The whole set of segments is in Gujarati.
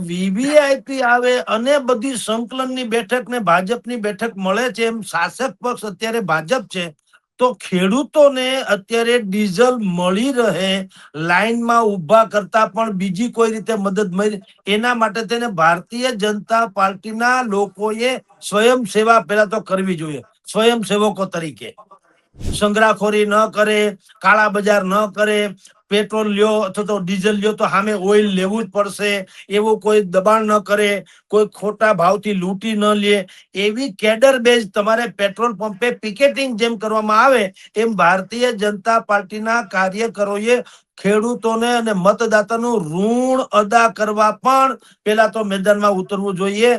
વીવીઆઈપી આવે અને બધી સંકલનની બેઠક ને ભાજપની બેઠક મળે છે, એમ શાસક પક્ષ અત્યારે ભાજપ છે, તો ખેડૂતોને અત્યારે ડીઝલ મળી રહે, લાઈનમાં ઉભા કરતા પણ બીજી કોઈ રીતે મદદ મળી, એના માટે તેને ભારતીય જનતા પાર્ટીના લોકોએ સ્વયંસેવા પહેલા તો કરવી જોઈએ, સ્વયંસેવકો તરીકે સંગ્રહખોરી ન કરે, કાળા બજાર ન કરે, પેટ્રોલ લ્યો અથવા તો ડીઝલ લ્યો તો સામે ઓઇલ લેવું જ પડશે, એવું કોઈ દબાણ ન કરે, કોઈ ખોટા ભાવથી લૂંટી ન લે, એવી કેડર બેઝ તમારે પેટ્રોલ પંપે પિકેટિંગ જેમ કરવામાં આવે એમ ભારતીય જનતા પાર્ટીના કાર્યકરોએ ખેડૂતોને અને મતદાતાનું ઋણ અદા કરવા પણ પેલા તો મેદાનમાં ઉતરવું જોઈએ,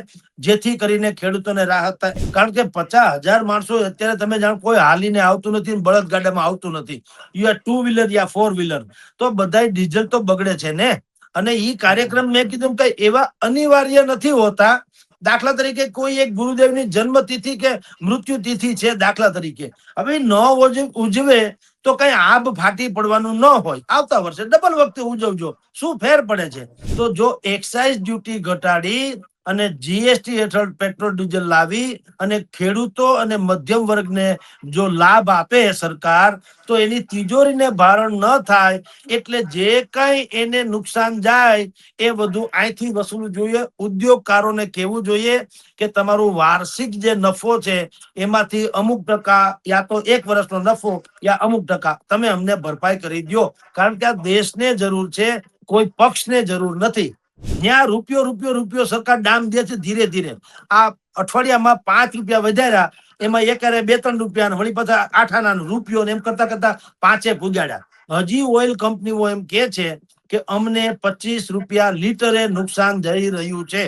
જેથી કરીને ખેડૂતોને રાહત થાય. કારણ કે 50,000 માણસો અત્યારે તમે જાણો કોઈ હાલીને આવતું નથી, બળદ ગાડામાં આવતું નથી, યા 2 વ્હીલર યા 4 વ્હીલર, તો બધા ડીઝલ તો બગડે છે ને. અને ઈ કાર્યક્રમ મેં કીધું કઈ એવા અનિવાર્ય નથી હોતા. દાખલા તરીકે કોઈ એક ગુરુદેવની જન્મતિથિ કે મૃત્યુ તિથિ છે દાખલા તરીકે, હવે ન ઉજવે તો કઈ આબ ફાટી પડવાનું ન હોય, આવતા વર્ષે ડબલ વખતે ઉજવજો, શું ફેર પડે છે? તો જો એક્સાઇઝ ડ્યુટી ઘટાડી અને જીએસટી હેઠળ પેટ્રોલ ડીઝલ લાવી અને ખેડૂતો અને મધ્યમ વર્ગને જો લાભ આપે સરકાર, તો એની તિજોરીને ભારણ ન થાય, એટલે જે કઈ એને નુકસાન જાય એ બધું અહીંથી વસૂલવું જોઈએ. ઉદ્યોગકારોને કહેવું જોઈએ કે તમારું વાર્ષિક જે નફો છે એમાંથી અમુક ટકા યા તો 1 વર્ષનો નફો યા અમુક ટકા તમે અમને ભરપાઈ કરી દો, કારણ કે આ દેશને જરૂર છે, કોઈ પક્ષને જરૂર નથી. ત્યાં રૂપિયો રૂપિયો રૂપિયો સરકાર ડામ દે છે ધીરે ધીરે. આ અઠવાડિયામાં 5 રૂપિયા વધાર્યા, એમાં એકારે 2-3 રૂપિયા, વળી પાછા 8 આના રૂપિયો, એમ કરતા કરતા 5 પુગાડ્યા. હજી ઓઇલ કંપનીઓ એમ કે છે કે અમને 25 રૂપિયા લીટરે નુકસાન જઈ રહ્યું છે.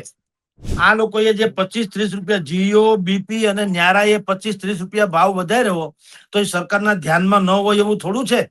આ લોકોએ જે 25-30 રૂપિયા જીઓ, બીપી અને ન્યારાએ 25-30 રૂપિયા ભાવ વધાર્યો, તો એ સરકારના ધ્યાનમાં ન હોય એવું થોડું છે.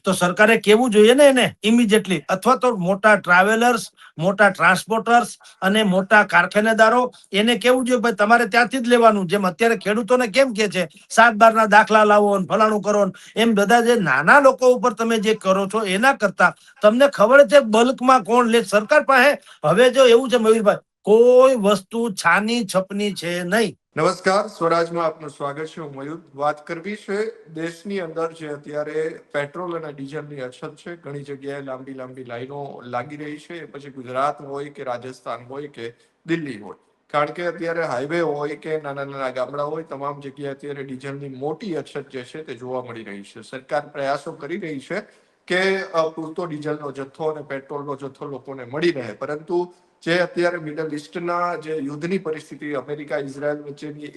તો સરકારે કેવું જોઈએ ને એને ઇમિડિયેટલી, અથવા તો મોટા ટ્રાવેલર્સ, મોટા ટ્રાન્સપોર્ટર્સ અને મોટા કારખાનેદારો એને કેવું જોઈએ ભાઈ તમારે ત્યાંથી જ લેવાનું. જેમ અત્યારે ખેડૂતોને કેમ કે છે 7/12 દાખલા લાવો, ફલાણું કરો, એમ બધા જે નાના લોકો ઉપર તમે જે કરો છો એના કરતા તમને ખબર છે બલ્કમાં કોણ લે. સરકાર પાસે હવે જો એવું છે મયુરભાઈ, કોઈ વસ્તુ છાની છપની છે નહીં. નમસ્કાર, સ્વરાજમાં આપનું સ્વાગત છે. હું મયુર. વાત કરવી છે દેશની અંદર જે અત્યારે પેટ્રોલ અને ડીઝલની અછત છે, ઘણી જગ્યાએ લાંબી લાંબી લાઈનો લાગી રહી છે, પછી ગુજરાત હોય કે રાજસ્થાન હોય કે દિલ્હી હોય. કારણ કે અત્યારે હાઈવે હોય કે નાના નાના ગામડા હોય, તમામ જગ્યાએ અત્યારે ડીઝલની મોટી અછત જે છે તે જોવા મળી રહી છે. સરકાર પ્રયાસો કરી રહી છે કે પૂરતો ડીઝલનો જથ્થો અને પેટ્રોલનો જથ્થો લોકોને મળી રહે, પરંતુ જે અત્યારે મિડલ ઈસ્ટના જે યુદ્ધની પરિસ્થિતિ, અમેરિકા ઇઝરાયલ વચ્ચેની,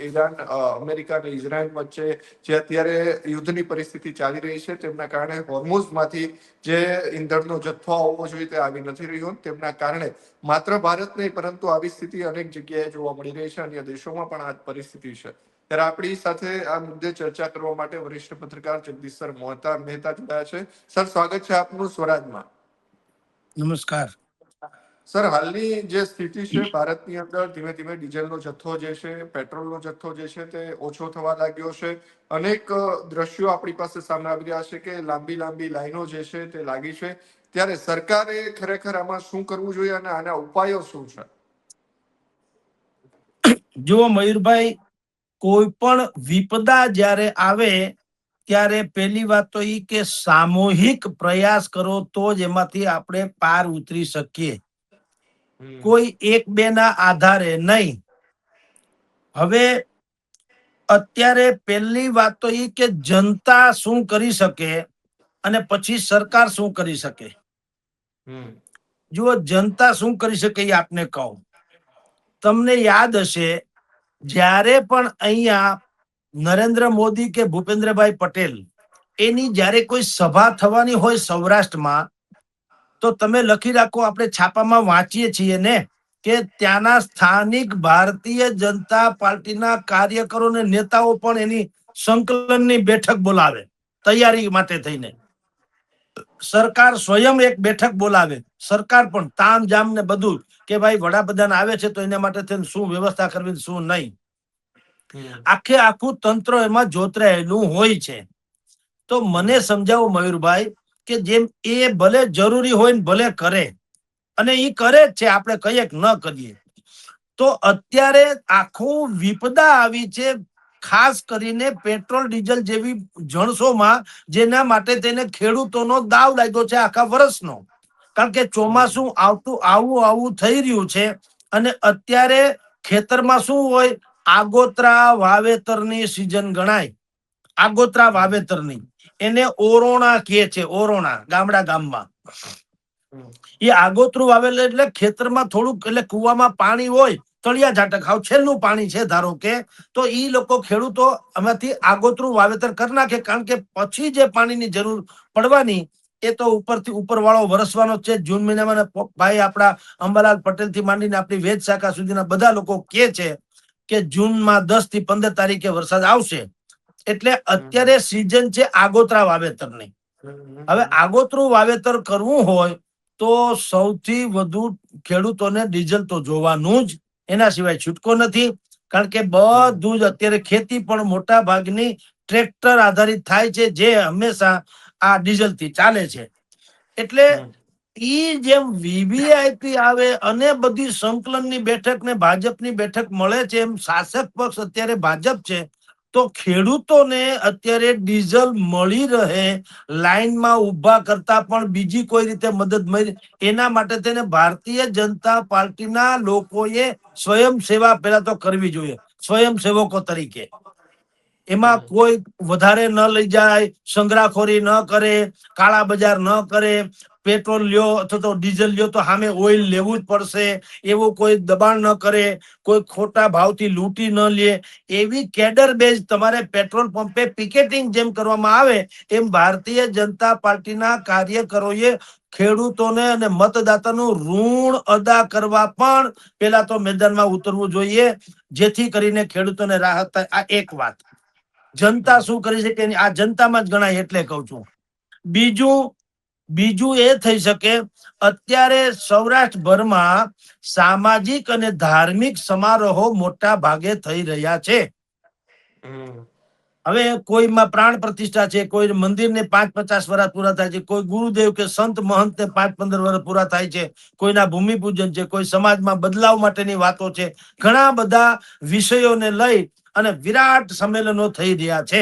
અમેરિકા અને ઇઝરાયલ વચ્ચે જે અત્યારે યુદ્ધની પરિસ્થિતિ ચાલી રહી છે, તેમના કારણે હોર્મુઝમાંથી જે ઈંધણનો જથ્થો આવવો જોઈએ તે આવી નથી રહ્યો. તેમના કારણે માત્ર ભારત નહીં પરંતુ આવી સ્થિતિ અનેક જગ્યાએ જોવા મળી રહી છે, અન્ય દેશોમાં પણ આ પરિસ્થિતિ છે. ત્યારે આપણી સાથે આ મુદ્દે ચર્ચા કરવા માટે વરિષ્ઠ પત્રકાર જગદીશ મહેતા જોડાયા છે. સર, સ્વાગત છે આપનું સ્વરાજમાં. નમસ્કાર સર, હાલની જે સ્થિતિ છે ભારતની અંદર, ધીમે ધીમે ડીઝલનો જથ્થો જે છે, પેટ્રોલનો જથ્થો જે છે તે ઓછો થવા લાગ્યો છે. અનેક દ્રશ્યો આપણી પાસે સામે આવી રહ્યા છે કે લાંબી લાંબી લાઈનો જે છે તે લાગી છે. ત્યારે સરકારે ખરેખર આમાં શું કરવું જોઈએ અને આના ઉપાયો શું છે? જુઓ મયુરભાઈ, કોઈ પણ વિપદા જ્યારે આવે ત્યારે પહેલી વાત તો ઈ કે સામૂહિક પ્રયાસ કરો તો જ એમાંથી આપણે પાર ઉતરી શકીએ, કોઈ એક બે ના આધારે નહીં. હવે અત્યારે પહેલી વાત તો ઈ કે જનતા શું કરી શકે અને પછી સરકાર શું કરી શકે. જુઓ, જનતા શું કરી શકે એ આપને કહું. તમને યાદ હશે જ્યારે પણ અહીંયા નરેન્દ્ર મોદી કે ભૂપેન્દ્રભાઈ પટેલ એની જ્યારે કોઈ સભા થવાની હોય સૌરાષ્ટ્રમાં, તો તમે લખી રાખો, આપણે છાપામાં વાંચીએ છીએ ને કે ત્યાંના સ્થાનિક ભારતીય જનતા પાર્ટીના કાર્યકરો ને નેતાઓ પણ એની સંકલનની બેઠક બોલાવે તૈયારી માટે થઈને. સરકાર સ્વયં એક બેઠક બોલાવે, સરકાર પણ તામ જામ ને બધું, કે ભાઈ વડાપ્રધાન આવે છે તો એના માટે શું વ્યવસ્થા કરવી શું નહીં. આખે આખું તંત્ર એમાં જોતરાયેલું હોય છે. તો મને સમજાવો મયુરભાઈ કે જેમ એ ભલે જરૂરી હોય ને ભલે કરે, અને એ કરે જ છે, આપણે કહીએ કે ન કરીએ. તો અત્યારે આખું વિપદા આવી છે, ખાસ કરીને પેટ્રોલ ડીઝલ જેવી જણસોમાં, જેના માટે તેને ખેડૂતોનો દાવ લાગ્યો છે આખા વર્ષનો. કારણ કે ચોમાસું આવું થઈ રહ્યું છે, અને અત્યારે ખેતરમાં શું હોય, આગોતરા વાવેતરની સિઝન ગણાય. આગોતરા વાવેતરની એને ઓરોણા કહે છે, ઓરોણા ગામમાં. એ આગોતરું વાવેલું એટલે ખેતરમાં થોડુંક, એટલે કુવામાં પાણી હોય, તળિયા ઝાટક હાવ છેલ્લું પાણી છે ધારો કે, તો ઈ લોકો ખેડૂતો આમાંથી આગોતરું વાવેતર કરી નાખે, કારણ કે પછી જે પાણીની જરૂર પડવાની એ તો ઉપરથી ઉપર વાળો વરસવાનો છે. જૂન મહિનામાં ભાઈ આપણા અંબાલાલ પટેલ થી માંડીને આપણી વેદ શાખા સુધીના બધા લોકો કે છે કે જૂનમાં 10 થી 15 તારીખે વરસાદ આવશે. એટલે અત્યારે સિઝન છે આગોતરા વાવેતરની. હવે આગોતરું વાવેતર કરવું હોય તો સૌથી વધુ ખેડૂતોને ડીઝલ તો જોવાનું જ, એના સિવાય છૂટકો નથી. કારણ કે બધું જ અત્યારે ખેતી પણ મોટા ભાગની ટ્રેક્ટર આધારિત થાય છે, જે હંમેશા આ ડીઝલ થી ચાલે છે. એટલે ઈ જેમ વીવીઆઈપી આવે અને બધી સંકલનની બેઠક ને ભાજપની બેઠક મળે છે, એમ શાસક પક્ષ અત્યારે ભાજપ છે. તો ખેડૂતોને અત્યારે ડીઝલ મળી રહે, લાઈનમાં ઉભા કરતા પણ બીજી કોઈ રીતે મદદ મળી, એના માટે તેને ભારતીય જનતા પાર્ટીના લોકોએ સ્વયંસેવા પેલા તો કરવી જોઈએ, સ્વયંસેવકો તરીકે. એમાં કોઈ વધારે ન લઈ જાય, સંગ્રહખોરી ન કરે, કાળા બજાર ન કરે, પેટ્રોલ લ્યો અથવા તો ડીઝલ લ્યો તો સામે ઓઇલ લેવું જ પડશે, એવું કોઈ દબાણ ન કરે, કોઈ ખોટા ભાવથી લૂંટી ન લે, એવી કેડર બેઝ તમારે પેટ્રોલ પંપે પિકેટિંગ જેમ કરવામાં આવે, એમ ભારતીય જનતા પાર્ટીના કાર્યકરોએ ખેડૂતોને અને મતદાતાનું ઋણ અદા કરવા પણ પેલા તો મેદાનમાં ઉતરવું જોઈએ, જેથી કરીને ખેડૂતોને રાહત થાય. આ એક વાત. જનતા શું કરી શકે, આ જનતામાં જ ગણાય, એટલે કઉ છું. બીજું એ થઈ શકે, અત્યારે સૌરાષ્ટ્રભરમાં સામાજિક અને ધાર્મિક સમારોહો મોટા ભાગે થઈ રહ્યા છે. હવે કોઈમાં પ્રાણ પ્રતિષ્ઠા છે, કોઈ મંદિરને 5-50 વર્ષ પૂરા થાય છે, કોઈ ગુરુદેવ કે સંત મહંતને 5-15 વર્ષ પૂરા થાય છે, કોઈના ભૂમિપૂજન છે, કોઈ સમાજમાં બદલાવ માટેની વાતો છે. ઘણા બધા વિષયોને લઈ અને વિરાટ સંમેલનો થઈ રહ્યા છે.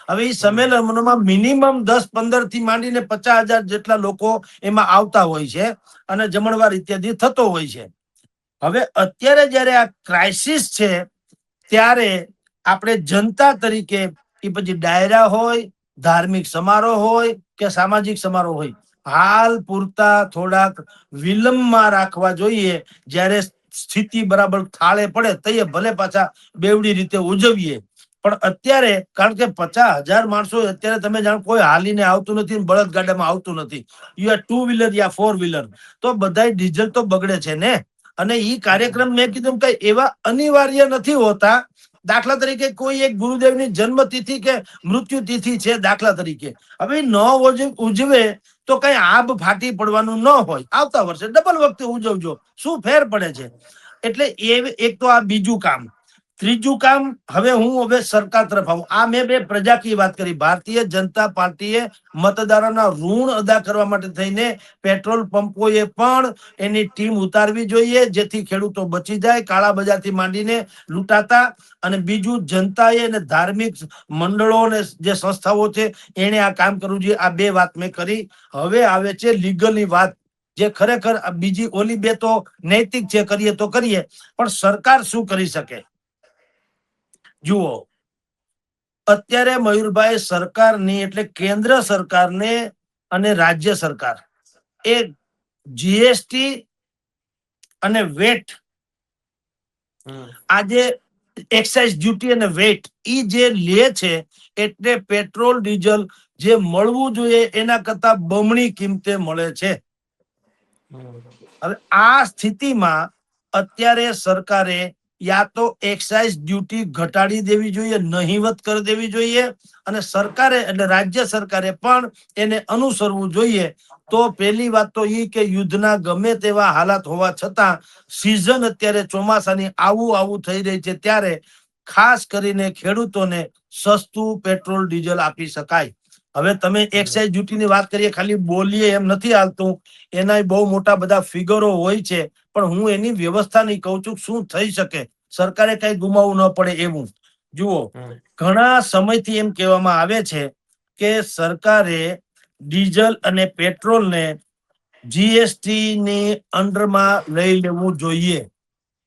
હવે એ સંમેલનોમાં મિનિમમ 10-15 થી માંડીને 50,000 જેટલા લોકો એમાં આવતા હોય છે, અને જમણવાર ઇત્યાદિ થતો હોય છે. હવે અત્યારે જયારે આ ક્રાઇસિસ છે, ત્યારે આપણે જનતા તરીકે, એ પછી ડાયરા હોય, ધાર્મિક સમારોહ હોય કે સામાજિક સમારોહ હોય, હાલ પૂરતા થોડાક વિલંબમાં રાખવા જોઈએ. જ્યારે સ્થિતિ બરાબર થાળે પડે તઈએ ભલે પાછા બેવડી રીતે ઉજવીએ. પણ અત્યારે, કારણ કે 50,000 માણસો અત્યારે તમે જાણો, કોઈ હાલીને આવતું નથી, બળદગાડામાં આવતું નથી, યા 2 વ્હીલર યા 4 વ્હીલર, તો બધા ડીઝલ તો બગડે છે ને. અને ઈ કાર્યક્રમ મેં કીધું કઈ એવા અનિવાર્ય નથી હોતા. દાખલા તરીકે કોઈ એક ગુરુદેવની જન્મતિથિ કે મૃત્યુ તિથિ છે, દાખલા તરીકે, હવે ન ઉજવે તો કઈ આબ ફાટી પડવાનું ન હોય, આવતા વર્ષે ડબલ વખતે ઉજવજો, શું ફેર પડે છે. એટલે એક તો આ બીજું કામ. ત્રીજું કામ, હવે સરકાર તરફ આવું. આ મેં બે પ્રજાકીય વાત કરી. ભારતીય જનતા પાર્ટીએ મતદારોના ઋણ અદા કરવા માટે થઈને પેટ્રોલ પંપોએ પણ એની ટીમ ઉતારવી જોઈએ, જેથી ખેડૂતો બચી જાય કાળા બજારથી માંડીને લૂંટાતા. અને બીજું, જનતાએ અને ધાર્મિક મંડળો અને જે સંસ્થાઓ છે, એને આ કામ કરવું જોઈએ. આ બે વાત મેં કરી. હવે આવે છે લીગલની વાત, જે ખરેખર બીજી ઓલી બે તો નૈતિક છે, કરીએ તો કરીએ, પણ સરકાર શું કરી શકે? જુઓ, અત્યારે મયુરભાઈ, સરકારની એટલે કેન્દ્ર સરકારને અને રાજ્ય સરકાર એ જીએસટી અને વેટ, આજે એક્સાઇઝ ડ્યુટી અને વેટ ઈ જે લે છે, એટલે પેટ્રોલ ડીઝલ જે મળવું જોઈએ એના કરતા બમણી કિંમતે મળે છે. હવે આ સ્થિતિમાં અત્યારે સરકારે યા તો એક્સાઇઝ ડ્યુટી ઘટાડી દેવી જોઈએ, નહીવત કરી દેવી જોઈએ, અને સરકારે એટલે રાજ્ય સરકારે પણ એને અનુસરવું જોઈએ. તો પહેલી વાત તો એ કે યુદ્ધના ગમે તેવા હાલાત હોવા છતાં સિઝન અત્યારે ચોમાસાની આવું થઈ રહી છે, ત્યારે ખાસ કરીને ખેડૂતોને સસ્તું પેટ્રોલ ડીઝલ આપી શકાય. હવે તમે એક્સાઇઝ ડ્યુટીની વાત કરીએ, ખાલી બોલીએ એમ નથી હાલતું, એના બહુ મોટા બધા ફિગરો હોય છે, પણ હું એની વ્યવસ્થા નહીં કહું છું, શું થઈ શકે, સરકારે કઈ ગુમાવવું ન પડે એવું. જુઓ, ઘણા સમયથી એમ કહેવામાં આવે છે કે સરકારે ડીઝલ અને પેટ્રોલને જીએસટી ની અંડરમાં લઈ લેવું જોઈએ.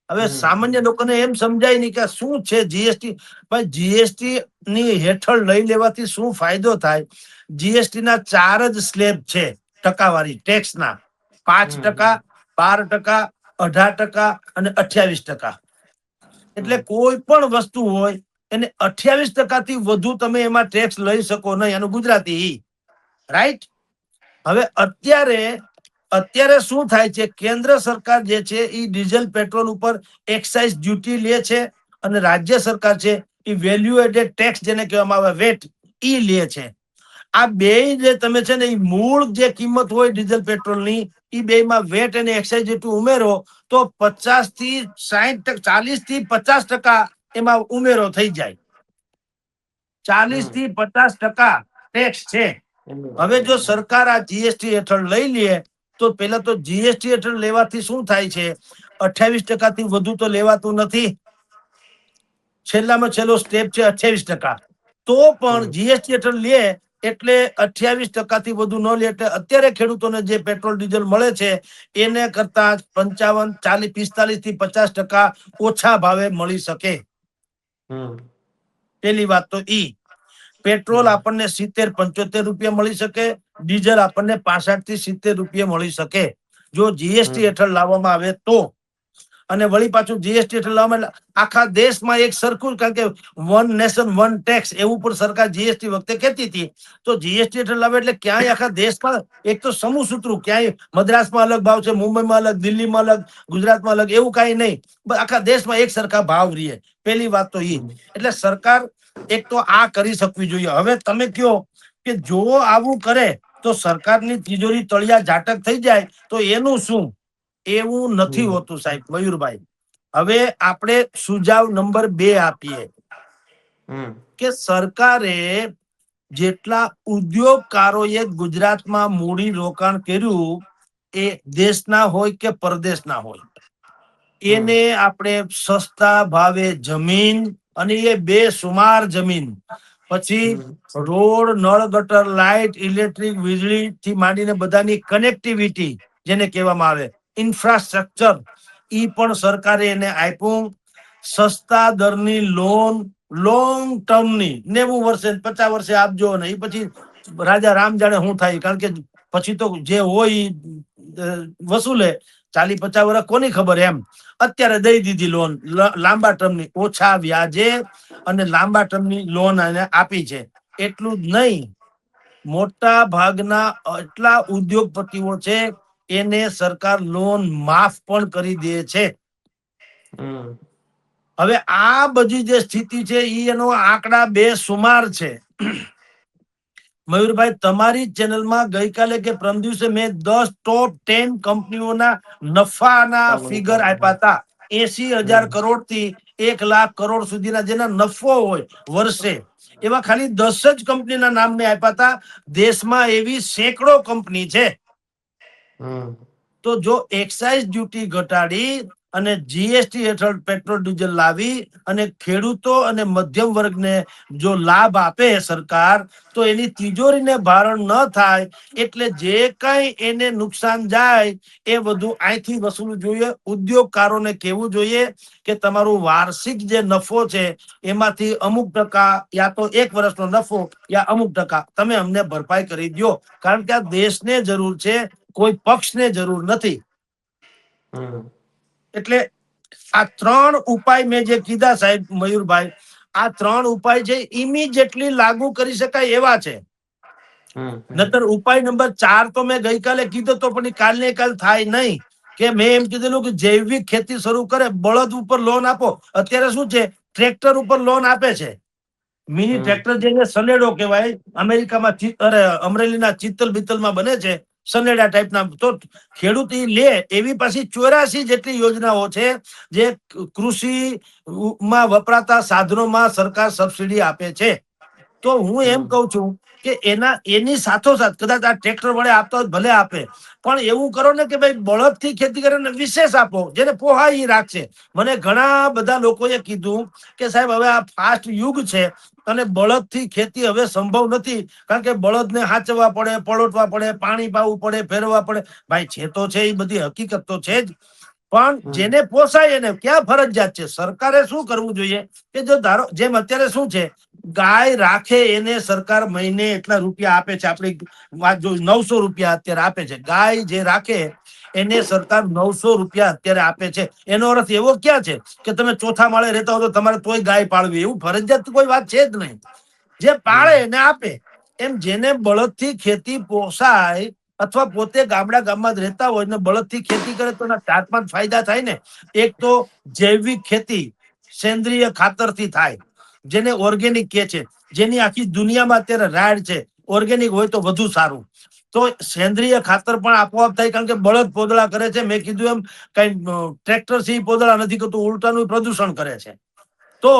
હવે સામાન્ય લોકોને એમ સમજાય નહીં કે શું છે જીએસટી. ભાઈ, જીએસટી ની હેઠળ લઈ લેવાથી શું ફાયદો થાય? જીએસટી ના 4 જ સ્લેબ છે ટકાવારી ટેક્સના: 5%, 12%, 18% અને 28%. એટલે કોઈ પણ વસ્તુ હોય એને 28% થી વધુ તમે એમાં ટેક્સ લઈ શકો નહીં. એનું ગુજરાતી, રાઈટ? હવે અત્યારે શું થાય છે, કેન્દ્ર સરકાર જે છે એ ડીઝલ પેટ્રોલ ઉપર એક્સાઇઝ ડ્યુટી લે છે, અને રાજ્ય સરકાર છે એ વેલ્યુ એડેડ ટેક્સ, જેને કહેવામાં આવે વેટ, ઈ લે છે. આ બે જે તમે છે ને, એ મૂળ જે કિંમત હોય ડીઝલ પેટ્રોલની, એ બે માં વેટ અને એક્સાઇઝ ડ્યુટી ઉમેરો તો 50 થી 60%, 40 થી 50% એમાં ઉમેરો થઈ જાય. 40 થી 50% ટેક્સ છે. હવે જો સરકાર આ જીએસટી હેઠળ લઈ લે તો પેલા તો જીએસટી હેઠળ લેવાથી શું થાય છે, 28% થી વધુ તો લેવાતું નથી. છેલ્લામાં છેલ્લો સ્ટેપ છે 28%. તો પણ જીએસટી હેઠળ લે એટલે 28% થી વધુ ન લે એટલે અત્યારે ખેડૂતોને જે પેટ્રોલ ડીઝલ મળે છે એને કરતા 55, 40, 45 થી 50% ઓછા ભાવે મળી શકે. પેલી વાત તો ઈ. પેટ્રોલ આપણને 70-75 રૂપિયા મળી શકે, ડીઝલ આપણને 65 થી 70 રૂપિયા મળી શકે, જો જીએસટી હેઠળ લાવવામાં આવે તો. અને વળી પાછું જીએસટી હેઠળ લાવવામાં આખા દેશમાં એક સરખું, કારણ કે વન નેશન વન ટેક્સ એવું પણ સરકાર જીએસટી વખતે કહેતી હતી. તો જીએસટી હેઠળ લાવે એટલે ક્યાંય આખા દેશમાં એક તો સમૂહ સૂત્રું, ક્યાંય મદ્રાસમાં અલગ ભાવ છે, મુંબઈમાં અલગ, દિલ્હીમાં અલગ, ગુજરાતમાં અલગ, એવું કઈ નહીં. આખા દેશમાં એક સરખા ભાવ રહીએ. પેલી વાત તો ઈ. એટલે સરકાર એક તો આ કરી શકવી જોઈએ. હવે તમે કયો કે જો આવું કરે તો સરકારની તિજોરી તળિયા ઝાટક થઈ જાય, તો એનું શું? એવું નથી હોતું સાહેબ મયુરભાઈ. હવે આપણે સુઝાવ નંબર 2 આપીએ કે સરકારે જેટલા ઉદ્યોગકારોએ ગુજરાતમાં મૂડી રોકાણ કર્યું, એ દેશના હોય કે પરદેશના હોય, એને આપણે સસ્તા ભાવે જમીન, અને એ બેસુમાર જમીન, પછી રોડ, નળ, ગટર, લાઈટ, ઇલેક્ટ્રિક, વીજળી થી માંડીને બધાની કનેક્ટિવિટી, જેને કહેવામાં આવે ઇન્ફ્રાસ્ટ્રક્ચર, ઈ પણ સરકારે એને આપ્યું. સસ્તા દરની લોન, લોંગ ટર્મની, 90 વર્ષે 50 વર્ષે આપજો, ને એ પછી રાજા રામ જાણે શું થાય, કારણ કે પછી તો જે હોય વસૂલે. 40-50 વર્ષ કોની ખબર એમ. અત્યારે દઈ દીધી લોન લાંબા ટર્મની, ઓછા વ્યાજે, અને લાંબા ટર્મની લોન એને આપી છે. એટલું જ નહીં, મોટા ભાગના એટલા ઉદ્યોગપતિઓ છે એને સરકાર લોન માફ પણ કરી દે છે. હવે આ બધી જે સ્થિતિ છે એનો આંકડા બેસુમાર છે. મયુરભાઈ, તમારી ચેનલમાં ગઈકાલે કે પરમ દિવસે મેં 10 ટોપ 10 કંપનીઓના નફાના ફિગર આપ્યા હતા. 80,000 કરોડ થી 1 લાખ કરોડ સુધીના જેના નફો હોય વર્ષે, એવા ખાલી 10 જ કંપનીના નામ મેં આપ્યા હતા. દેશમાં એવી સેંકડો કંપની છે. તો જો એક્સાઇઝ ડ્યુટી ઘટાડી અને જીએસટી હેઠળ પેટ્રોલ ડીઝલ લાવી અને ખેડૂતો અને મધ્યમ વર્ગને જો લાભ આપે સરકાર, તો એની તિજોરીને ભારણ ન થાય. એટલે જે કઈ એને નુકસાન જાય એ બધું અહીંથી વસૂલવું જોઈએ. ઉદ્યોગકારોને કહેવું જોઈએ કે તમારું વાર્ષિક જે નફો છે એમાંથી અમુક ટકા, યા તો 1 વર્ષનો નફો, યા અમુક ટકા તમે અમને ભરપાઈ કરી દો. કારણ કે આ દેશને જરૂર છે, કોઈ પક્ષને જરૂર નથી. એટલે આ 3 ઉપાય મેં જે કીધા સાહેબ મયુરભાઈ, આ 3 ઉપાય છે ઇમિડિયેટલી લાગુ કરી શકાય એવા છે. નતર ઉપાય નંબર 4 તો મેં ગઈકાલે કીધો તો, પણ કાલને કાલ થાય નહીં. કે મેં એમ કીધેલું કે જૈવિક ખેતી શરૂ કરે, બળદ ઉપર લોન આપો. અત્યારે શું છે, ટ્રેક્ટર ઉપર લોન આપે છે. મિની ટ્રેક્ટર જેને સનેડો કહેવાય, અમેરિકામાં અમરેલીના ચિત્તલ બિત્તલમાં બને છે સનેડા ટાઈપના. તો ખેડૂત લે એવી પાછી 84 જેટલી યોજનાઓ છે જે કૃષિ માં વપરાતા સાધનોમાં સરકાર સબસિડી આપે છે. તો હું એમ કઉ છું કે એની સાથોસાથ કદાચ આ ટ્રેક્ટર વડે આપતા હોય ભલે આપે, પણ એવું કરો ને કે ભાઈ બળદથી ખેતી કરે ને વિશેષ આપો, જેને પોહાય ઈ રાખશે. મને ઘણા બધા લોકોએ કીધું કે સાહેબ હવે આ ફાસ્ટ યુગ છે અને બળદથી ખેતી હવે સંભવ નથી, કારણ કે બળદને હાચવવા પડે, પળોટવા પડે, પાણી પાવું પડે, ફેરવવા પડે. ભાઈ છે તો છે, એ બધી હકીકત તો છે જ, પણ જેને પોસાય એને ક્યાં ફરજિયાત છે. સરકારે શું કરવું જોઈએ કે જો ધારો જેમ અત્યારે શું છે, ગાય રાખે એને સરકાર મહિને એટલા રૂપિયા આપે છે. આપણી વાત જો 900 રૂપિયા અત્યારે આપે છે. ગાય જે રાખે એને સરકાર 900 રૂપિયા અત્યારે આપે છે. એનો અર્થ એવો ક્યાં છે કે તમે ચોથા માળે રહેતા હો તો તમારે તોય ગાય પાળવી, એવું ફરજિયાત કોઈ વાત છે જ નહીં. જે પાળે એને આપે. એમ જેને બળદથી ખેતી પોસાય અથવા પોતે ગામમાં જ રહેતા હોય ને બળદથી ખેતી કરે તો એના 4-5 ફાયદા થાય ને. એક તો જૈવિક ખેતી સેન્દ્રિય ખાતરથી થાય, જેને ઓર્ગેનિક કે છે, જેની આખી દુનિયામાં અત્યારે રાડ છે. ઓર્ગેનિક હોય તો વધુ સારું. તો સેન્દ્રિય ખાતર પણ આપોઆપ થાય, કારણ કે બળદ પોદળા કરે છે. મેં કીધું એમ કઈ ટ્રેક્ટર થી પોદળા નથી કરતું, ઉલટાનું પ્રદૂષણ કરે છે. તો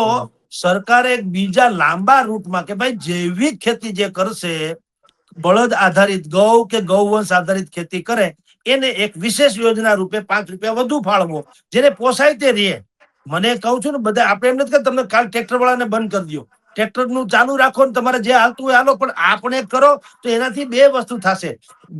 સરકારે એક બીજા લાંબા રૂટમાં કે ભાઈ જૈવિક ખેતી જે કરશે, બળદ આધારિત ગૌ કે ગૌવંશ આધારિત ખેતી કરે, એને એક વિશેષ યોજના રૂપે 5 રૂપિયા વધુ ફાળવો, જેને પોસાય તે રે. મને કહું છું ને, બધા આપણે એમ નથી કે તમે કાલ ટ્રેક્ટર વાળાને બંધ કરી દો, ટ્રેક્ટર નું ચાલુ રાખો ને તમારે જે હાલતું હોય હાલો, પણ આપણે કરો તો એનાથી બે વસ્તુ થશે.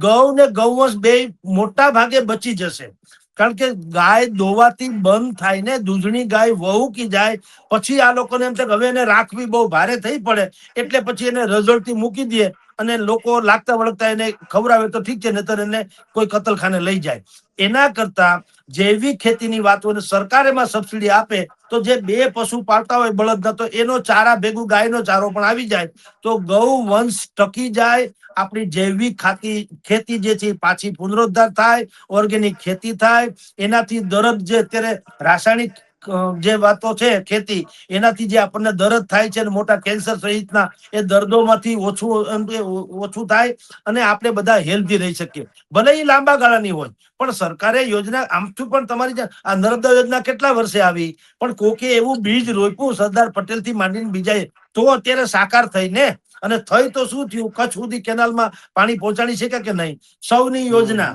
ગૌ ને ગૌવંશ બે મોટા ભાગે બચી જશે, કારણ કે ગાય દોવાથી બંધ થાય ને, દૂધણી ગાય વહુકી જાય પછી આ લોકોને એમ થાય હવે એને રાખવી બહુ ભારે થઈ પડે, એટલે પછી એને રઝળતી મૂકી દે અને લોકો લાગતા વળગતા એને ખવડાવે તો ઠીક છે, નહીતર એને કોઈ કતલખાને લઈ જાય. એના કરતા જૈવિક ખેતીની વાતો સરકાર એમાં સબસિડી આપે તો જે બે પશુ પાળતા હોય બળદના, તો એનો ચારા ભેગું ગાયનો ચારો પણ આવી જાય, તો ગૌ વંશ ટકી જાય. આપણી જૈવિક ખેતી જે છે પાછી પુનરુદ્ધાર થાય, ઓર્ગેનિક ખેતી થાય. એનાથી દરદ જે અત્યારે રાસાયણિક જે વાતો છે ખેતી, એનાથી જે આપણને દરદ થાય છે, મોટા કેન્સર સહિતના એ દર્દોમાંથી ઓછું થાય અને આપણે બધા હેલ્ધી રહી શકીએ. ભલે એ લાંબા ગાળાની હોય, પણ સરકારે યોજના આમથી પણ તમારી આ નર્મદા યોજના કેટલા વર્ષે આવી, પણ કોકે એવું બીજ રોપ્યું સરદાર પટેલ થી માંડીને બીજાએ, તો અત્યારે સાકાર થઈ ને. અને થઈ તો શું થયું, કચ્છ સુધી કેનાલમાં પાણી પહોંચાડી શકે કે નહીં. સૌની યોજના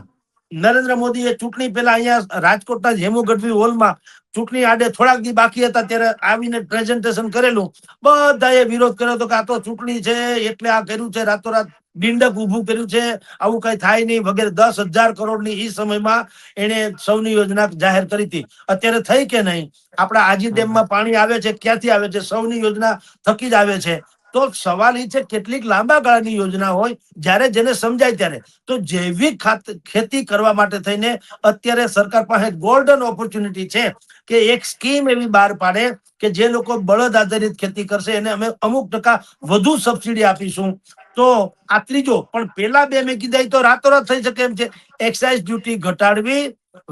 નરેન્દ્ર મોદી એ ચૂંટણી પહેલા અહીંયા રાજકોટના હેમુ ગઢવી હોલમાં ચૂંટણી આડે થોડાક દી બાકી હતા ત્યારે આવીને પ્રેઝન્ટેશન કરેલું. બધાએ વિરોધ કર્યો હતો કે આ તો ચૂંટણી છે એટલે આ કર્યું છે, રાતોરાત ડીંડક ઉભું કર્યું છે, આવું કઈ થાય નહીં વગેરે. 10,000 કરોડની એ સમયમાં એને સૌની યોજના જાહેર કરી હતી. અત્યારે થઈ કે નહીં? આપણા આજી ડેમમાં પાણી આવે છે, ક્યાંથી આવે છે? સૌની યોજના થકી જ આવે છે. તો સવાલ એ છે કેટલીક લાંબા ગાળાની યોજના હોય, જ્યારે જેને સમજાય ત્યારે. તો જૈવિક ખેતી કરવા માટે થઈને અત્યારે સરકાર પાસે ગોલ્ડન ઓપોર્ચ્યુનિટી છે કે એક સ્કીમ એવી બહાર પાડે કે જે લોકો બળદ આધારિત ખેતી કરશે એને અમે અમુક ટકા વધુ સબસિડી આપીશું. તો આ ત્રીજો, પણ પેલા બે મેં કીધા તો રાતોરાત થઈ શકે એમ છે. એક્સાઇઝ ડ્યુટી ઘટાડવી,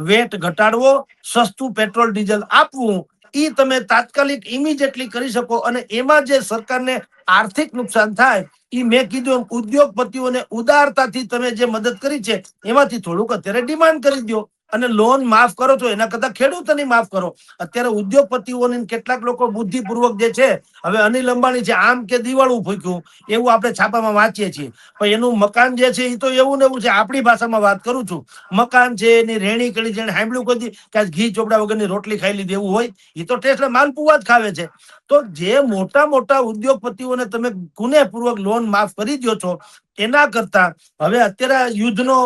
વેટ ઘટાડવો, સસ્તું પેટ્રોલ ડીઝલ આપવું, ઈ તમે તાત્કાલિક ઇમિડિયેટલી કરી શકો. અને એમાં જે સરકારને આર્થિક નુકસાન થાય, ઈ મેં કીધું ઉદ્યોગપતિઓને ઉદારતાથી તમે જે મદદ કરી છે એમાંથી થોડુંક અત્યારે ડિમાન્ડ કરી દો અને લોન માફ કરો છો, એના કરતા ખેડૂતોની માફ કરો. અત્યારે ઉદ્યોગપતિઓની કેટલાક લોકો બુદ્ધિપૂર્વક જે છે, હવે અનિલ અંબાણી છે, આમ કે દિવાળું ફૂક્યું એવું આપણે છાપામાં વાંચીએ છીએ, પણ એનું મકાન જે છે એ તો એવું ને એવું છે. આપણી ભાષામાં વાત કરું છું, મકાન છે એની રેણી કરી છે, સાંભળ્યું કોઈ કે ઘી ચોપડા વગરની રોટલી ખાઈ લીધી એવું હોય? એ તો ટેસ્ટ માલપુઆ જ ખાવે છે. તો જે મોટા મોટા ઉદ્યોગપતિઓને તમે ગુનેપૂર્વક લોન માફ કરી દો છો, એના કરતા હવે અત્યારે યુદ્ધનો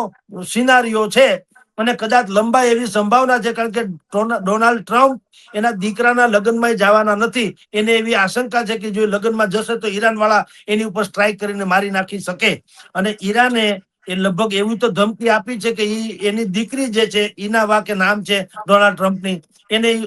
સિનારીઓ છે અને કદાચ લંબાઈ એવી સંભાવના છે, કારણ કે ડોનાલ્ડ ટ્રમ્પ એના દીકરાના લગ્નમાં જવાના નથી. એને એવી આશંકા છે કે જો લગ્નમાં જશે તો ઈરાન વાળા એની ઉપર સ્ટ્રાઇક કરીને મારી નાખી શકે. અને ઈરાને એ લગભગ એવી તો ધમકી આપી છે કે એની દીકરી જે છે, ઈનાવા કે નામ છે ડોનાલ્ડ ટ્રમ્પની,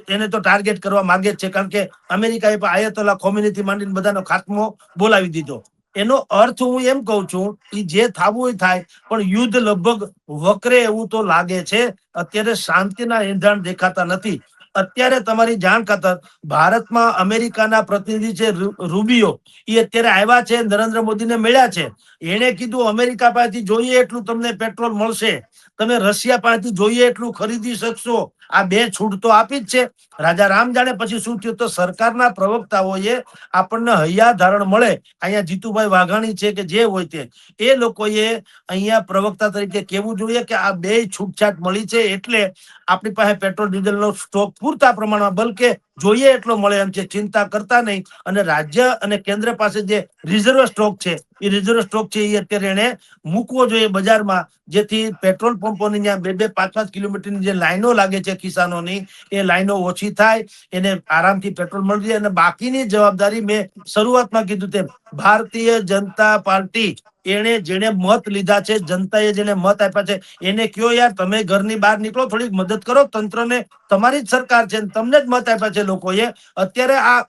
એને તો ટાર્ગેટ કરવા માંગે જ છે, કારણ કે અમેરિકાએ આયતોલા ખોમેનીથી માંડીને બધાનો ખાત્મો બોલાવી દીધો. એનો અર્થ હું એમ કઉ છું કે જે થવું એ થાય, પણ યુદ્ધ લગભગ વકરે એવું તો લાગે છે. અત્યારે શાંતિના એંધાણ દેખાતા નથી. અત્યારે તમારી જાણ ખાતર ભારતમાં અમેરિકાના પ્રતિનિધિ છે રૂબિયો, એ અત્યારે આવ્યા છે, નરેન્દ્ર મોદીને મળ્યા છે. એને કીધું અમેરિકા પાસેથી જોઈએ એટલું તમને પેટ્રોલ મળશે, તમે રશિયા પાસેથી જોઈએ એટલું ખરીદી શકશો, આ બે છૂટ તો આપી જ છે. રાજા રામ જાણે પછી શું થયું. તો સરકારના પ્રવક્તાઓએ આપણને હૈયા ધારણ મળે, અહીંયા જીતુભાઈ વાઘાણી છે કે જે હોય તે, એ લોકોએ અહીંયા પ્રવક્તા તરીકે કેવું જોઈએ કે આ બે છૂટછાટ મળી છે એટલે આપણી પાસે પેટ્રોલ ડીઝલનો સ્ટોક પૂરતા પ્રમાણમાં, બલકે જોઈએ એટલો મળે એમ છે, ચિંતા કરતા નહીં. અને રાજ્ય અને કેન્દ્ર પાસે જે રિઝર્વ સ્ટોક છે એ રિઝર્વ સ્ટોક છે એ અત્યારે એને મૂકવો જોઈએ બજારમાં, જેથી પેટ્રોલ પંપોની ત્યાં 2-2, 5-5 કિલોમીટરની જે લાઈનો લાગે છે કિસાનોની, એ લાઈનો ઓછી થાય, એને આરામથી પેટ્રોલ મળી જાય. અને બાકીની જવાબદારી મેં શરૂઆતમાં કીધું તેમ ભારતીય જનતા પાર્ટી એને જેને મત લીધા છે, જનતાએ જેને મત આપ્યા છે, એને કયો યાર તમે ઘરની બહાર નીકળો, થોડીક મદદ કરો તંત્રને, તમારી જ સરકાર છે, તમને જ મત આપ્યા છે લોકોએ. અત્યારે આ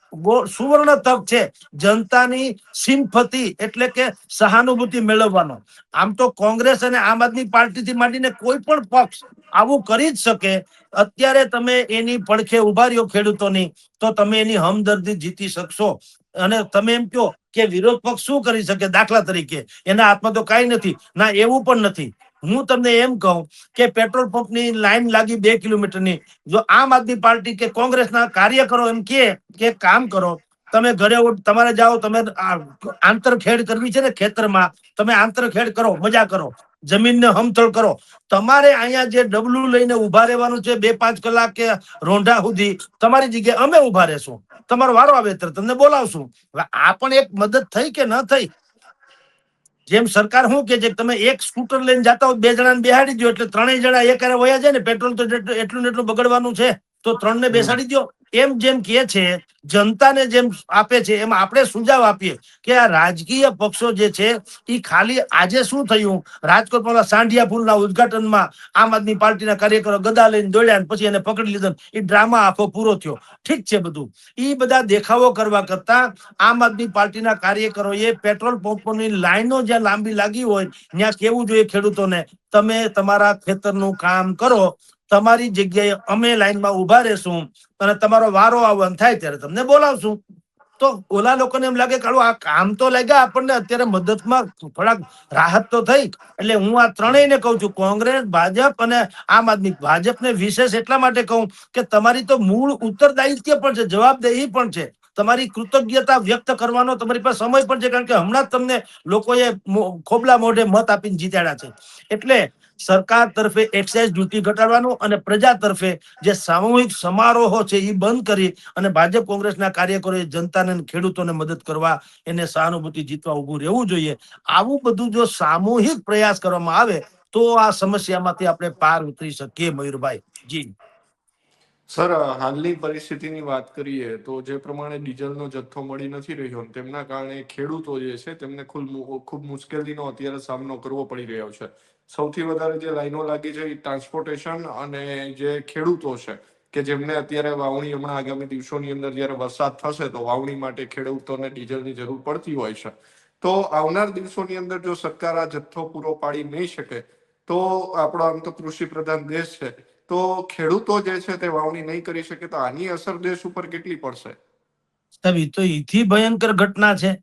સુવર્ણ તક છે જનતાની સિમ્પથી એટલે કે સહાનુભૂતિ મેળવવાનો. આમ તો કોંગ્રેસ અને આમ આદમી પાર્ટીથી માંડીને કોઈ પણ પક્ષ આવું કરી જ શકે. અત્યારે તમે એની પડખે ઉભા રહ્યો ખેડૂતોની, તો તમે એની હમદર્દી જીતી શકશો. અને તમે એમ કહો કે વિરોધ પક્ષ શું કરી શકે, દાખલા તરીકે એના હાથમાં તો કઈ નથી ના, એવું પણ નથી. હું તમને એમ કહું કે પેટ્રોલ પંપની લાઈન લાગી 2 કિલોમીટરની, જો આમ આદમી પાર્ટી કે કોંગ્રેસના કાર્યકરો એમ કે કામ કરો, તમે ઘરે તમારે જાઓ, તમે આંતરખેડ કરવી છે ને ખેતરમાં, તમે આંતરખેડ કરો, મજા કરો, જમીનને હમથળ કરો. તમારે અહીંયા જે ડબલું લઈને ઉભા રહેવાનું છે 2-5 કલાક કે રોંઢા સુધી, તમારી જગ્યાએ અમે ઉભા રહેશું, તમારો વારો આવે ત્યારે તમને બોલાવશું. આ પણ એક મદદ થઈ કે ન થઈ? જેમ સરકાર શું કે છે, તમે એક સ્કૂટર લઈને જતા હો, 2 જણાને બેહાડી દો એટલે 3 જણા એકારે વયા જાય ને, પેટ્રોલ તો એટલું ને એટલું બગડવાનું છે, તો 3 ને બેસાડી દો. એમ જેમ કે છે, જનતાને જેમ આપે છે, એમ આપણે સુઝાવ આપીએ કે આ રાજકીય પક્ષો જે છે એ ખાલી આજે શું થયું, રાજકોટમાં સાંઢિયા પુલના ઉદઘાટનમાં આમ આદમી પાર્ટીના કાર્યકરો ગદા લઈને દોડ્યા, પછી એને પકડી લીધો, એ ડ્રામા આખો પૂરો થયો. ઠીક છે બધું, એ બધા દેખાવો કરવા કરતા આમ આદમી પાર્ટીના કાર્યકરોએ પેટ્રોલ પંપોની લાઈનો જ્યાં લાંબી લાગી હોય ત્યાં કેવું જોઈએ ખેડૂતોને, તમે તમારા ખેતરનું કામ કરો, તમારી જગ્યાએ અમે લાઈનમાં ઉભા રહેશું, અને તમારો વારો આવવાનો થાય ત્યારે તમને બોલાવશું. તો ઓલા લોકોને એમ લાગે કે આ કામ તો લાગ્યા આપણને, અત્યારે મદદમાં થોડાક રાહત તો થઈ. એટલે હું આ ત્રણેયને કહું છું, કોંગ્રેસ, ભાજપ અને આમ આદમી. ભાજપને વિશેષ એટલા માટે કહું કે તમારી તો મૂળ ઉત્તરદાયિત્વ પણ છે, જવાબદેહી પણ છે, તમારી કૃતજ્ઞતા વ્યક્ત કરવાનો તમારી પાસે સમય પણ છે, કારણ કે હમણાં જ તમને લોકોએ ખોબલા મોઢે મત આપીને જીતાડ્યા છે. એટલે સરકાર તરફે એક્સાઇઝ ડ્યુટી ઘટાડવાનું અને પ્રજા તરફે જે સામૂહિક સમારોહો છે એ બંધ કરી અને ભાજપ કોંગ્રેસના કાર્યકરોએ જનતાને ખેડૂતોને મદદ કરવા, એને સહાનુભૂતિ જીતવા ઉભું રહેવું જોઈએ. આવું બધું જો સામૂહિક પ્રયાસ કરવામાં આવે તો આ સમસ્યામાંથી આપણે પાર ઉતરી શકીએ. મયુરભાઈ જી. સર, હાલની પરિસ્થિતિની વાત કરીએ તો જે પ્રમાણે ડીઝલનો જથ્થો મળી નથી રહ્યો, તેમના કારણે ખેડૂતો જે છે તેમને ખૂબ મુશ્કેલીનો અત્યારે સામનો કરવો પડી રહ્યો છે. સૌથી વધારે જે લાઈનો લાગી છે એ ટ્રાન્સપોર્ટેશન અને જે ખેડૂતો છે કે જેમને અત્યારે વાવણી હમણાં આગામી દિવસોની અંદર જ્યારે વરસાદ થશે તો વાવણી માટે ખેડૂતોને ડીઝલની જરૂર પડતી હોય છે. તો આવનાર દિવસોની અંદર જો સરકાર આ જથ્થો પૂરો પાડી નહીં શકે તો આપણો આમ તો કૃષિ પ્રધાન દેશ છે, તો ખેડૂતો જે છે તે વાવણી નહીં કરી શકે તો આની અસર દેશ ઉપર કેટલી પડશે? સાહેબ, તો એથી ભયંકર ઘટના છે.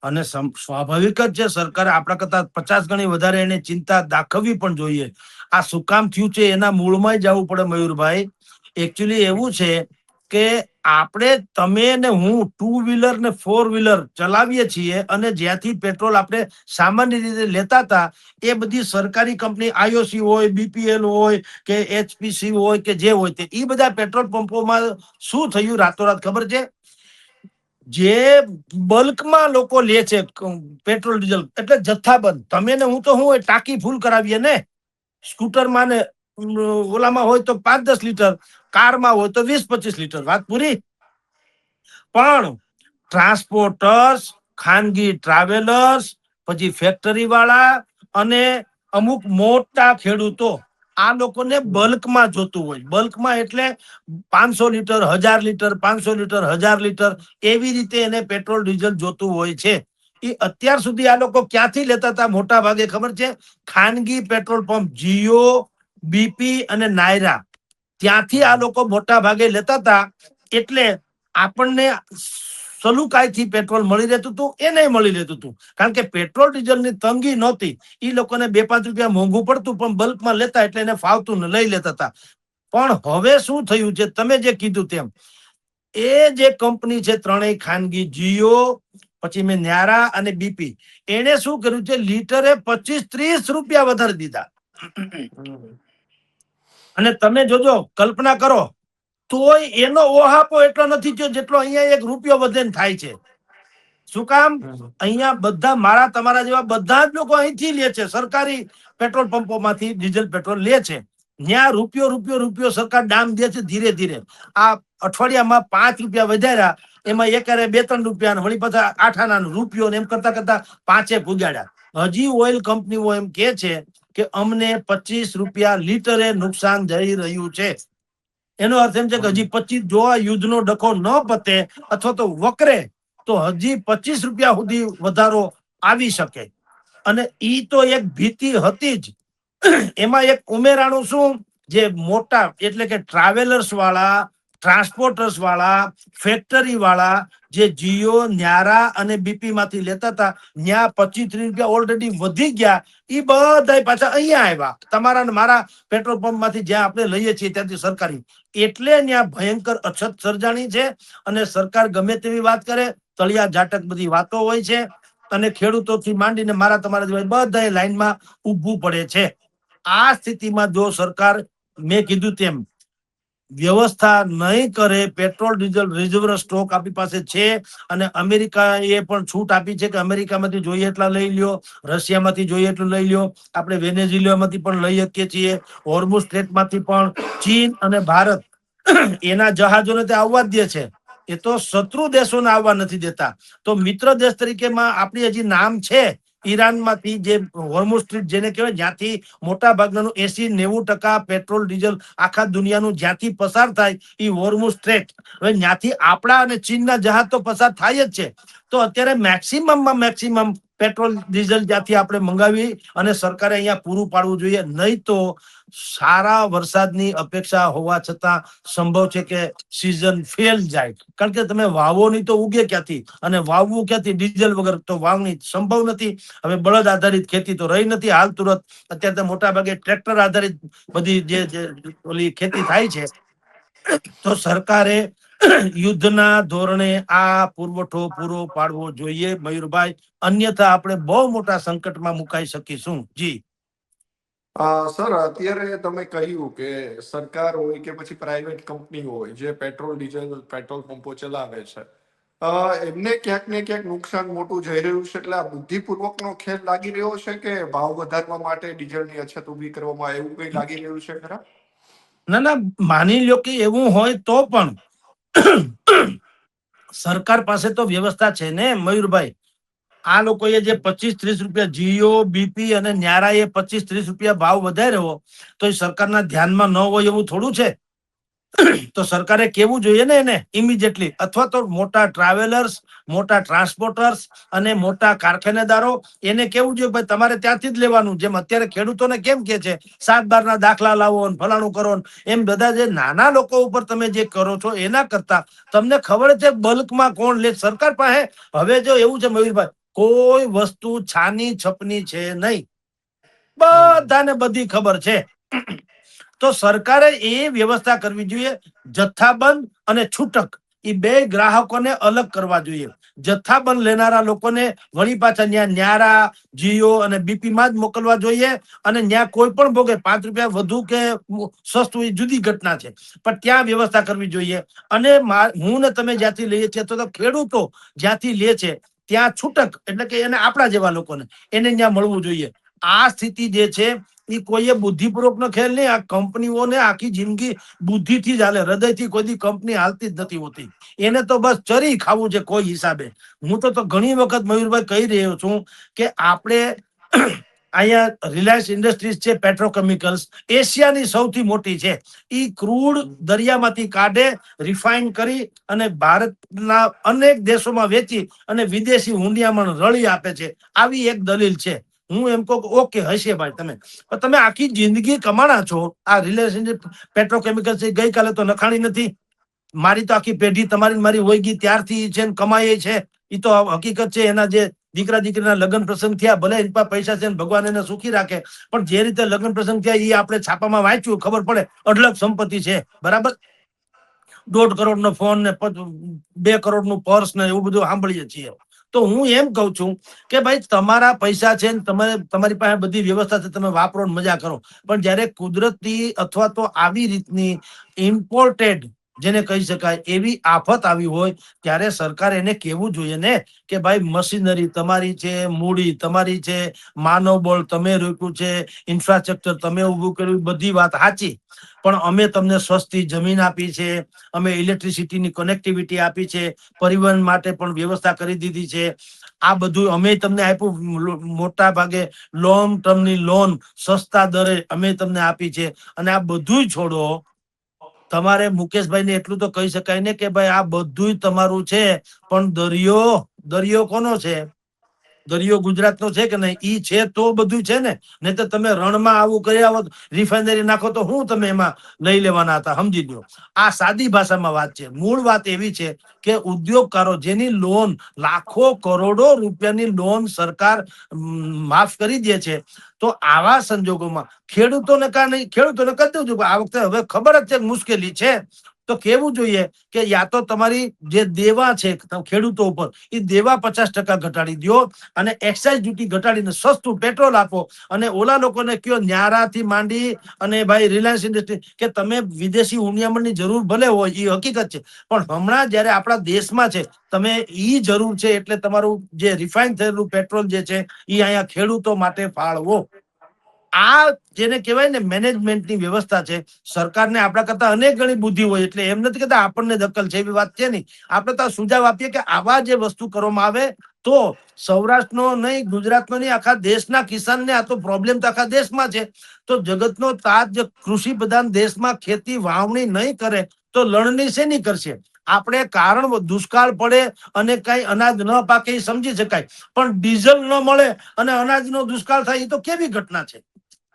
અને સ્વાભાવિક જ છે, સરકારે આપણા કરતા 50 ગણી વધારે એને ચિંતા દાખવવી પણ જોઈએ. આ શું કામ થયું છે એના મૂળમાં જવું પડે. મયુરભાઈ, એકચ્યુઅલી એવું છે કે આપણે, તમે ને હું 2 વ્હીલર ને 4 વ્હીલર ચલાવીએ છીએ, અને જ્યાંથી પેટ્રોલ આપણે સામાન્ય રીતે લેતા હતા એ બધી સરકારી કંપની, IOC હોય, BPL હોય કે HPC હોય કે જે હોય તે, એ બધા પેટ્રોલ પંપોમાં શું થયું રાતોરાત ખબર છે? જે બલ્કમાં લોકો લે છે પેટ્રોલ ડીઝલ, એટલે જથ્થાબંધ. તમે ને હું તો હું ટાંકી ફૂલ કરાવીએ ને, સ્કૂટરમાં ને ઓલામાં હોય તો 5-10 લીટર, કારમાં હોય તો 20-25 લીટર, વાત પૂરી. પણ ટ્રાન્સપોર્ટર્સ, ખાનગી ટ્રાવેલર્સ, પછી ફેક્ટરી વાળા અને અમુક મોટા ખેડૂતો, આ લોકોને બલ્કમાં જોતું હોય. બલ્કમાં એટલે 500 લીટર, 1000 લીટર, 500 લીટર, 1000 લીટર, એવી રીતે એને પેટ્રોલ ડીઝલ જોતું હોય છે. એ અત્યાર સુધી આ લોકો ક્યાંથી લેતા હતા મોટા ભાગે ખબર છે? ખાનગી પેટ્રોલ પંપ, જીઓ, BP અને નાયરા, ત્યાંથી આ લોકો મોટા ભાગે લેતા હતા. એટલે આપણને સલુકાઈથી પેટ્રોલ મળી રહેતું હતું, એને મળી રહેતું હતું, કારણ કે પેટ્રોલ ડીઝલની તંગી નહોતી. એ લોકોને 2-5 રૂપિયા મોંઘું પડતું, પણ બલ્કમાં લેતા એટલે એને ફાવતું ને લઈ લેતા હતા. પણ હવે શું થયું છે, તમે જે કીધું તેમ, એ જે કંપની છે ત્રણેય ખાનગી, જીઓ, પછી મેં ન્યારા અને બીપી, એને શું કર્યું છે, લીટરે 25-30 રૂપિયા વધારી દીધા. અને તમે જોજો, કલ્પના કરો, તોય એનો ઓહાપો એટલો નથી થયો જેટલો અહીંયા 1 રૂપિયો વધે થાય છે. શું કામ? અહીંયા બધા મારા તમારા જેવા બધા જ લોકો અહીંથી લે છે, સરકારી પેટ્રોલ પંપોમાંથી ડીઝલ પેટ્રોલ લે છે. ત્યાં રૂપિયો સરકાર દામ દે છે ધીરે ધીરે. આ અઠવાડિયામાં 5 રૂપિયા વધાર્યા, એમાં એકારે 2-3 રૂપિયા, વળી પાછા 8 આના રૂપિયો, એમ કરતા કરતા 5 ઉગાડ્યા. હજી ઓઇલ કંપનીઓ એમ કે છે કે અમને 25 રૂપિયા લીટરે નુકસાન જઈ રહ્યું છે. એનો અર્થ એમ છે કે હજી 25, જો આ યુદ્ધનો ડખો ન પતે અથવા તો વકરે, તો હજી 25 રૂપિયા સુધી વધારો આવી શકે. અને ઈ તો એક ભીતિ હતી જ. એમાં એક ઉમેરાણું શું, જે મોટા એટલે કે ટ્રાવેલર્સ વાળા, ટ્રાન્સપોર્ટર્સ વાળા, ફેક્ટરી વાળા, જે જીઓ, ન્યારા અને બીપી માંથી લેતા હતા, ત્યાં 25-30 રૂપિયા ઓલરેડી વધી ગયા. એ બધા પાછા અહીંયા આવ્યા, તમારા ને મારા પેટ્રોલ પંપ માંથી, જ્યાં આપણે લઈએ છીએ ત્યાંથી સરકારી. એટલે ત્યાં ભયંકર અછત સર્જાણી છે. અને સરકાર ગમે તેવી વાત કરે, તળિયા ઝાટક બધી વાતો હોય છે. અને ખેડૂતોથી માંડીને મારા તમારા જેવા બધા લાઈનમાં ઊભું પડે છે. આ સ્થિતિમાં જો સરકાર, મેં કીધું તેમ, વ્યવસ્થા નહીં કરે, પેટ્રોલ ડીઝલ રિઝર્વ સ્ટોક આપણી પાસે છે. અને અમેરિકાએ પણ છૂટ આપી છે કે અમેરિકામાંથી જોઈએ એટલા લઈ લ્યો, રશિયામાંથી જોઈએ એટલું લઈ લ્યો, આપણે વેનેઝુએલામાંથી પણ લઈ શકીએ છીએ, હોર્મુઝ સ્ટ્રેટમાંથી પણ. ચીન અને ભારત એના જહાજોને તે આવવા જ દે છે, એ તો શત્રુ દેશોને આવવા નથી દેતા. તો મિત્ર દેશ તરીકેમાં આપણી હજી નામ છે. ઈરાનમાંથી જે હોર્મુઝ સ્ટ્રીટ જેને કહેવાય, જ્યાંથી મોટા ભાગનું 80-90% પેટ્રોલ ડીઝલ આખા દુનિયાનું જ્યાંથી પસાર થાય, એ હોર્મુઝ સ્ટ્રેટ. હવે ત્યાંથી આપણા અને ચીનના જહાજ તો પસાર થાય જ છે. તો અત્યારે મેક્સિમમ પેટ્રોલ ડીઝલ જ્યાંથી આપણે મંગાવી અને સરકારે અહીંયા પૂરું પાડવું જોઈએ. નહીં તો સારા વરસાદની અપેક્ષા હોવા છતાં સંભવ છે કે સિઝન ફેલ જાય. કારણ કે તમે વાવો નહીં તો ઉગે ક્યાંથી, અને વાવવું ક્યાંથી ડીઝલ વગર, તો વાવણી સંભવ નથી. હવે બળદ આધારિત ખેતી તો રહી નથી હાલ તુરત. અત્યારે તો મોટા ભાગે ટ્રેક્ટર આધારિત બધી જે ઓલી ખેતી થાય છે. તો સરકારે યુદ્ધના ધોરણે આ પુરવઠો પૂરો પાડવો જોઈએ મયુરભાઈ, અન્યથા આપણે બહુ મોટા સંકટમાં મુકાઈ શકીશું. જી સર, અત્યારે તમે કહ્યું કે સરકાર હોય કે પછી પ્રાઇવેટ કંપની હોય જે પેટ્રોલ ડીઝલ પેટ્રોલ પંપો ચલાવે છે, એમને ક્યાંક ને ક્યાંક નુકસાન મોટું જઈ રહ્યું છે. એટલે આ બુદ્ધિપૂર્વકનો ખેલ લાગી રહ્યો છે કે ભાવ વધારવા માટે ડીઝલની અછત ઊભી કરવામાં, એવું કઈ લાગી રહ્યું છે ખરા? ના, માની લ્યો કે એવું હોય તો પણ સરકાર પાસે તો વ્યવસ્થા છે ને મયુરભાઈ. આ લોકોએ જે 25-30 રૂપિયા જીઓ, બીપી અને ન્યારાએ 25-30 રૂપિયા ભાવ વધાર્યો, તો એ સરકારના ધ્યાનમાં ન હોય એવું થોડું છે. તો સરકારે કેવું જોઈએ ને એને ઇમિડિયેટલી, અથવા તો મોટા ટ્રાવેલર્સ, મોટા ટ્રાન્સપોર્ટર્સ અને મોટા કારખાનેદારો, એને કેવું જોઈએ ભાઈ તમારે ત્યાંથી જ લેવાનું. જેમ અત્યારે ખેડૂતોને કેમ કે છે 7/12 દાખલા લાવો ને ફલાણું કરો, એમ બધા જે નાના લોકો ઉપર તમે જે કરો છો એના કરતા તમને ખબર છે બલ્કમાં કોણ લે. સરકાર પાસે હવે જો એવું છે મયુરભાઈ, કોઈ વસ્તુ છાની છપની છે નહીં, બધાને બધી ખબર છે. તો સરકારે એ વ્યવસ્થા કરવી જોઈએ. જથ્થાબંધ અને છૂટક, એ બે ગ્રાહકોને અલગ કરવા જોઈએ. જથ્થાબંધ લેનારા લોકોને વળી પાછા ત્યાં ન્યારા, જીઓ અને બીપી માં જ મોકલવા જોઈએ. અને ત્યાં કોઈ પણ ભોગે 5 રૂપિયા વધુ કે સસ્તું, એ જુદી ઘટના છે, પણ ત્યાં વ્યવસ્થા કરવી જોઈએ. અને હું ને તમે જ્યાંથી લઈએ છીએ, તો ખેડૂતો જ્યાંથી લે છે ત્યાં છૂટક, એટલે કે એને આપણા જેવા લોકોને એને ત્યાં મળવું જોઈએ. આ સ્થિતિ જે છે એ કોઈએ બુદ્ધિપૂર્વક નો ખેલ નહીં. આ કંપનીઓને આખી જિંદગી બુદ્ધિથી જ હાલે, હૃદયથી કોઈ દી કંપની હાલતી જ નથી હોતી. એને તો બસ ચરી ખાવું છે કોઈ હિસાબે. હું તો ઘણી વખત મયુરભાઈ કહી રહ્યો છું કે આપણે અહીંયા રિલાયન્સ ઇન્ડસ્ટ્રીઝ છે, પેટ્રોકેમિકલ્સ, એશિયાની સૌથી મોટી છે. ઈ ક્રૂડ દરિયામાંથી કાઢે, રિફાઇન કરી અને ભારતના અનેક દેશોમાં વેચી અને વિદેશી હુંડિયામણ રળી આપે છે. આવી એક દલીલ છે. હું એમ કહું ઓકે હશે ભાઈ, તમે આખી જિંદગી કમાણા છો. આ રિલાયન્સ પેટ્રોકેમિકલ્સ ગઈકાલે તો નખાણી નથી. મારી તો આખી પેઢી તમારી મારી હોય ગઈ ત્યારથી છે, કમાય છે. એ તો હકીકત છે. એના જે દીકરા દીકરીના લગ્ન પ્રસંગ થયા, ભલે એની પાસે પૈસા છે ને ભગવાન એને સુખી રાખે, પણ જે રીતે લગ્ન પ્રસંગ થયા એ આપણે છાપામાં વાંચ્યું, ખબર પડે અઢળક સંપત્તિ છે, બરાબર, 1.5 કરોડનો ફોન ને 2 કરોડનું પર્સ ને એવું બધું સાંભળીએ છીએ. તો હું એમ કઉ છું કે ભાઈ તમારા પૈસા છે ને તમારી પાસે બધી વ્યવસ્થા છે, તમે વાપરો ને મજા કરો, પણ જયારે કુદરતી અથવા તો આવી રીતની ઇમ્પોર્ટેડ જેને કહી શકાય એવી આફત આવી હોય ત્યારે સરકાર એને કેવું જોઈએ ને કે ભાઈ મશીનરી તમારી છે, મૂડી તમારી છે, માનવ બળ તમે રોક્યું છે, ઇન્ફ્રાસ્ટ્રક્ચર તમે ઉભું કર્યું, બધી વાત સાચી, પણ અમે તમને સસ્તી જમીન આપી છે, અમે ઇલેક્ટ્રિસિટીની કનેક્ટિવિટી આપી છે, પરિવહન માટે પણ વ્યવસ્થા કરી દીધી છે, આ બધું અમે તમને આપ્યું, મોટા ભાગે લોંગ ટર્મની લોન સસ્તા દરે અમે તમને આપી છે, અને આ બધું છોડો, તમારે મુકેશભાઈ ને એટલું તો કહી શકાય ને કે ભાઈ આ બધું તમારું છે, પણ દરિયો કોનો છે? દરિયો ગુજરાતનો છે કે નહીં? ઈ છે તો બધું છે ને, નહીં તો તમે રણમાં આવું કર્યા હોત, રિફાઇનરી નાખો તો હું તમે એમાં લઈ લેવાના હતા, સમજી લો. આ સાદી ભાષામાં વાત છે. મૂળ વાત એવી છે કે ઉદ્યોગકારો જેની લોન લાખો કરોડો રૂપિયાની લોન સરકાર માફ કરી દે છે, તો આવા સંજોગોમાં ખેડૂતોને કા નહીં, ખેડૂતોને કરી દેવું જોઈએ. આ વખતે હવે ખબર જ છે મુશ્કેલી છે, તો કેવું જોઈએ કે યા તો તમારી જે દેવા છે ખેડૂતો ઉપર એ દેવા 50% ઘટાડી દો, અને એક્સાઇઝ ડ્યુટી ઘટાડીને સસ્તું પેટ્રોલ આપો, અને ઓલા લોકોને કયો ન્યારાથી માંડી અને ભાઈ રિલાયન્સ ઇન્ડસ્ટ્રી કે તમે વિદેશી હુંડિયામણની જરૂર ભલે હોય, એ હકીકત છે, પણ હમણાં જયારે આપણા દેશમાં છે તમે ઈ જરૂર છે એટલે તમારું જે રિફાઇન થયેલું પેટ્રોલ જે છે એ અહીંયા ખેડૂતો માટે ફાળવો. આ જેને કહેવાય ને મેનેજમેન્ટની વ્યવસ્થા છે. સરકારને આપણા કરતા અનેક ગણી બુદ્ધિ હોય, એટલે એમ નથી કહેતા આપણને દખલ છે, એવી વાત છે નહીં. આપણે તો સુઝાવ આપીએ કે આવા જે વસ્તુ કરવામાં આવે તો સૌરાષ્ટ્રનો નહીં, ગુજરાતનો નહીં, આખા દેશના કિસાનને, આ તો પ્રોબ્લેમ તો આખા દેશમાં છે. તો જગતનો તાજ જે કૃષિ પ્રધાન દેશમાં ખેતી વાવણી નહીં કરે તો લણણી શેની કરશે? આપણે કારણ દુષ્કાળ પડે અને કઈ અનાજ ન પાકે એ સમજી શકાય, પણ ડીઝલ ન મળે અને અનાજનો દુષ્કાળ થાય એ તો કેવી ઘટના છે?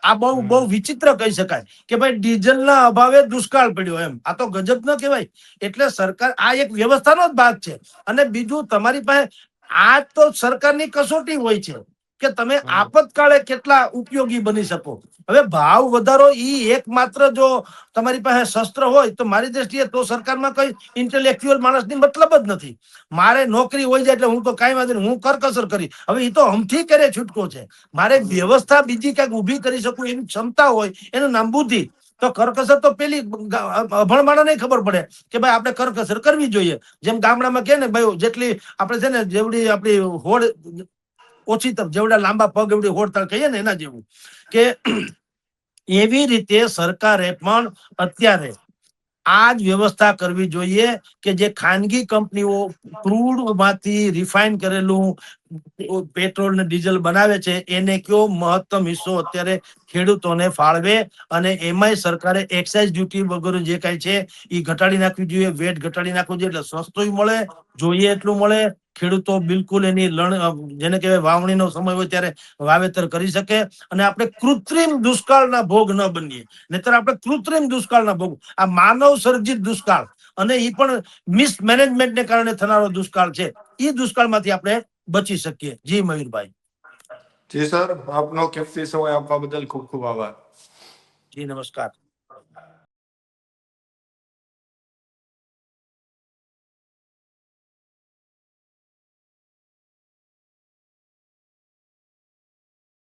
આ બહુ બહુ વિચિત્ર કહી શકાય કે ભાઈ ડીઝલના અભાવે દુષ્કાળ પડ્યો, એમ. આ તો ગજબ ન કહેવાય? એટલે સરકાર આ એક વ્યવસ્થાનો જ ભાગ છે. અને બીજું, તમારી પાસે આ તો સરકારની કસોટી હોય છે કે તમે આપતકાળે કેટલા ઉપયોગી બની શકો. હવે ભાવ વધારો ઈ એકમાત્ર જો તમારી પાસે શસ્ત્ર હોય તો મારી દ્રષ્ટિએ તો સરકારમાં કઈ ઇન્ટેલેક્ચ્યુઅલ માણસની મતલબ જ નથી. મારે નોકરી હોય જાય એટલે હું તો કાંઈ વાંધો નહીં, હું કરકસર કરી, હવે એ તો હમથી કરે છૂટકો છે. મારે વ્યવસ્થા બીજી ક્યાંક ઊભી કરી શકું એની ક્ષમતા હોય, એનું નામ બુદ્ધિ. તો કરકસર તો પેલી અભણ માણસને ખબર પડે કે ભાઈ આપણે કરકસર કરવી જોઈએ. જેમ ગામડામાં કે ને ભાઈ જેટલી આપણે છે ને જેવડી આપણી હોડ ઓછી, જેવડા લાંબા પગ એવડી હોડ તાળ કહીએ ને એના જેવું, કે એવી રીતે સરકારે પણ અત્યારે આ જ વ્યવસ્થા કરવી જોઈએ કે જે ખાનગી કંપનીઓ ક્રૂડ માંથી રિફાઇન કરેલું પેટ્રોલ ને ડીઝલ બનાવે છે એને કયો મહત્તમ હિસ્સો અત્યારે ખેડૂતોને ફાળવે, અને એમાંય સરકારે એક્સાઇઝ ડ્યુટી વગેરે જે કઈ છે એ ઘટાડી નાખવી જોઈએ, વેટ ઘટાડી નાખવું જોઈએ, એટલે સસ્તું મળે, જોઈએ એટલું મળે, ખેડૂતો બિલકુલ એની જેને કહેવાય વાવણીનો સમય હોય ત્યારે વાવેતર કરી શકે, અને આપણે કૃત્રિમ દુષ્કાળના ભોગ ન બનીએ. નહીતર આપણે કૃત્રિમ દુષ્કાળના ભોગ, આ માનવ સર્જિત દુષ્કાળ અને એ પણ મિસમેનેજમેન્ટને કારણે થનારો દુષ્કાળ છે, એ દુષ્કાળમાંથી આપણે બચી શકીએ. જી મયુરભાઈ. જી સર, આપનો કિંમતી સમય આપવા બદલ ખૂબ ખૂબ આભાર. જી નમસ્કાર.